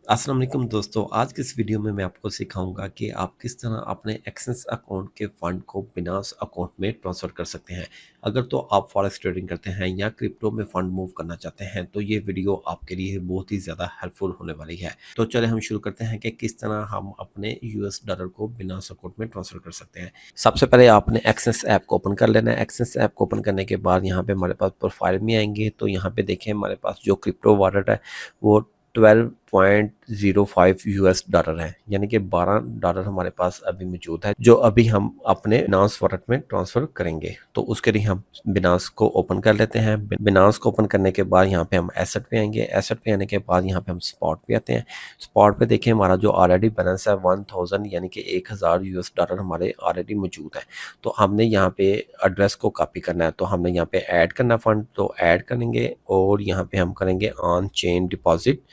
अस्सलाम वालेकुम दोस्तों, आज की इस वीडियो में मैं आपको सिखाऊंगा कि आप किस तरह अपने एक्सेस अकाउंट के फंड को बिनास अकाउंट में ट्रांसफ़र कर सकते हैं। अगर तो आप फॉरेक्स ट्रेडिंग करते हैं या क्रिप्टो में फ़ंड मूव करना चाहते हैं तो ये वीडियो आपके लिए बहुत ही ज़्यादा हेल्पफुल होने वाली है। तो चलिए हम शुरू करते हैं कि किस तरह हम अपने यूएस डॉलर को बिनास अकाउंट में ट्रांसफ़र कर सकते हैं। सबसे पहले आपने एक्सेस ऐप को ओपन कर लेना है। एक्सेस ऐप को ओपन करने के बाद यहाँ पे हमारे पास प्रोफाइल में आएंगे तो यहाँ पे देखें हमारे पास जो क्रिप्टो वॉलेट है वो 12.05 यूएस डॉलर है, यानी कि $12 हमारे पास अभी मौजूद है जो अभी हम अपने बिनांस वॉलेट में ट्रांसफर करेंगे। तो उसके लिए हम बिनांस को ओपन कर लेते हैं। बिनांस को ओपन करने के बाद यहाँ पे हम एसेट पे आएंगे। एसेट पे आने के बाद यहाँ पे हम स्पॉट पे आते हैं। स्पॉट पे देखिए हमारा जो ऑलरेडी बैलेंस है 1000 यानी कि 1000 यूएस डॉलर हमारे ऑलरेडी मौजूद है। तो हमने यहाँ पे एड्रेस को कॉपी करना है, तो हमने यहाँ पे ऐड करना फंड, तो ऐड करेंगे और यहाँ पे हम करेंगे ऑन चेन डिपॉजिट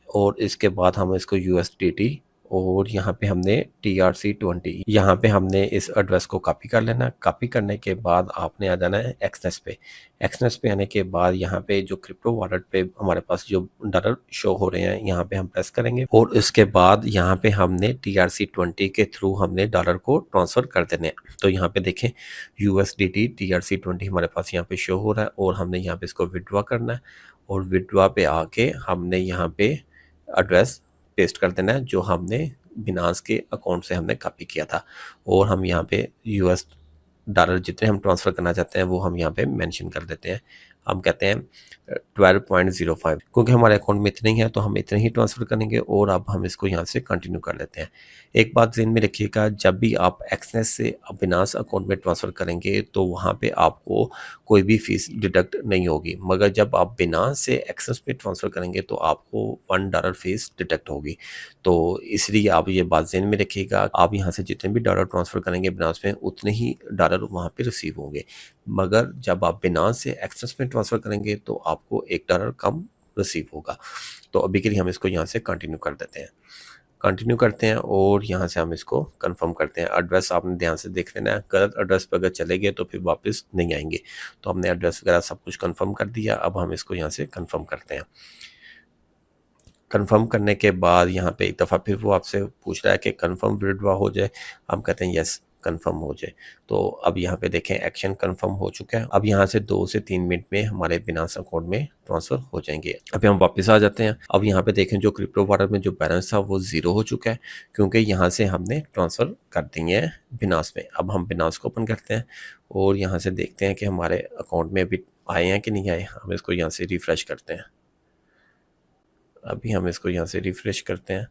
और इसके बाद हम इसको यूएसडीटी और यहाँ पे हमने TRC20 यहाँ पे हमने इस एड्रेस को कॉपी कर लेना। कॉपी करने के बाद आपने आ जाना है एक्सनेस पे। एक्सनेस पे आने के बाद यहाँ पे जो क्रिप्टो वॉलेट पे हमारे पास जो डॉलर शो हो रहे हैं यहाँ पे हम प्रेस करेंगे और इसके बाद यहाँ पे हमने TRC20 के थ्रू हमने डॉलर को ट्रांसफ़र कर देने हैं। तो यहाँ पे देखें USDT TRC20 हमारे पास यहाँ पे शो हो रहा है और हमने यहाँ पे इसको विड्रॉ करना है और विड्रॉ पे आके हमने यहाँ पे एड्रेस पेस्ट कर देना है जो हमने बिनांस के अकाउंट से हमने कॉपी किया था और हम यहाँ पे यूएस डॉलर जितने हम ट्रांसफ़र करना चाहते हैं वो हम यहाँ पे मेंशन कर देते हैं। हम कहते हैं 12.05 क्योंकि हमारे अकाउंट में इतने ही है तो हम इतने ही ट्रांसफ़र करेंगे और अब हम इसको यहाँ से कंटिन्यू कर लेते हैं। एक बात ज़हन में रखिएगा, जब भी आप एक्सनेस से बिनांस अकाउंट में ट्रांसफ़र करेंगे तो वहाँ पे आपको कोई भी फ़ीस डिडक्ट नहीं होगी, मगर जब आप बिनांस से एक्सेस पे ट्रांसफ़र करेंगे तो आपको $1 फ़ीस डिडक्ट होगी। तो इसलिए आप ये बात ज़हन में रखिएगा, आप यहाँ से जितने भी डॉलर ट्रांसफ़र करेंगे बिनांस में उतने ही डॉलर वहाँ पे रिसीव होंगे, मगर जब आप बिनांस से एक्सेस में ट्रांसफ़र करेंगे तो आपको $1 कम रिसीव होगा। तो अभी के लिए हम इसको यहाँ से कंटिन्यू कर देते हैं। कंटिन्यू करते हैं और यहाँ से हम इसको कंफर्म करते हैं। एड्रेस आपने ध्यान से देख लेना है, गलत एड्रेस पर अगर चले गए तो फिर वापस नहीं आएंगे। तो हमने एड्रेस वगैरह सब कुछ कंफर्म कर दिया। अब हम इसको यहाँ से कंफर्म करते हैं। कंफर्म करने के बाद यहाँ पे एक दफ़ा फिर वो आपसे पूछ रहा है कि कंफर्म विड्रॉ हो जाए। हम कहते हैं यस कंफर्म हो जाए। तो अब यहाँ पे देखें एक्शन कंफर्म हो चुका है। अब यहाँ से 2 से 3 मिनट में हमारे बिनांस अकाउंट में ट्रांसफ़र हो जाएंगे। अभी हम वापस आ जाते हैं। अब यहाँ पे देखें जो क्रिप्टो वॉलेट में जो बैलेंस था वो 0 हो चुका है क्योंकि यहाँ से हमने ट्रांसफ़र कर दिए हैं बिनांस में। अब हम बिनांस को ओपन करते हैं और यहाँ से देखते हैं कि हमारे अकाउंट में अभी आए हैं कि नहीं आए। हम इसको यहाँ से रिफ़्रेश करते हैं। अभी हम इसको यहाँ से रिफ़्रेश करते हैं,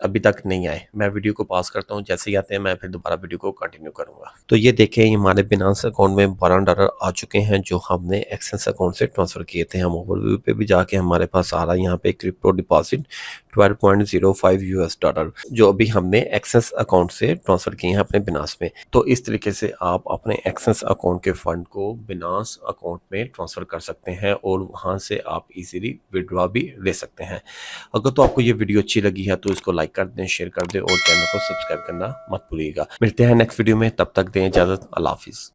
अभी तक नहीं आए। मैं वीडियो को पॉज़ करता हूँ, जैसे ही आते हैं मैं फिर दोबारा वीडियो को कंटिन्यू करूँगा। तो ये देखें हमारे बिनांस अकाउंट में $12 आ चुके हैं जो हमने एक्सेस अकाउंट से ट्रांसफ़र किए थे। हम ओवरव्यू पे भी जाके हमारे पास आ रहा है यहाँ पे क्रिप्टो डिपॉजिट 12.05 यूएस डॉलर जो अभी हमने एक्सेस अकाउंट से ट्रांसफ़र किए हैं अपने बिनांस में। तो इस तरीके से आप अपने एक्सेस अकाउंट के फ़ंड को बिनांस अकाउंट में ट्रांसफ़र कर सकते हैं और वहाँ से आप इजीली विड्रॉ भी ले सकते हैं। अगर तो आपको ये वीडियो अच्छी लगी है तो इसको लाइक कर दें, शेयर कर दें और चैनल को सब्सक्राइब करना मत भूलिएगा। मिलते हैं नेक्स्ट वीडियो में, तब तक दें इजाज़त। अल्लाह हाफिज़।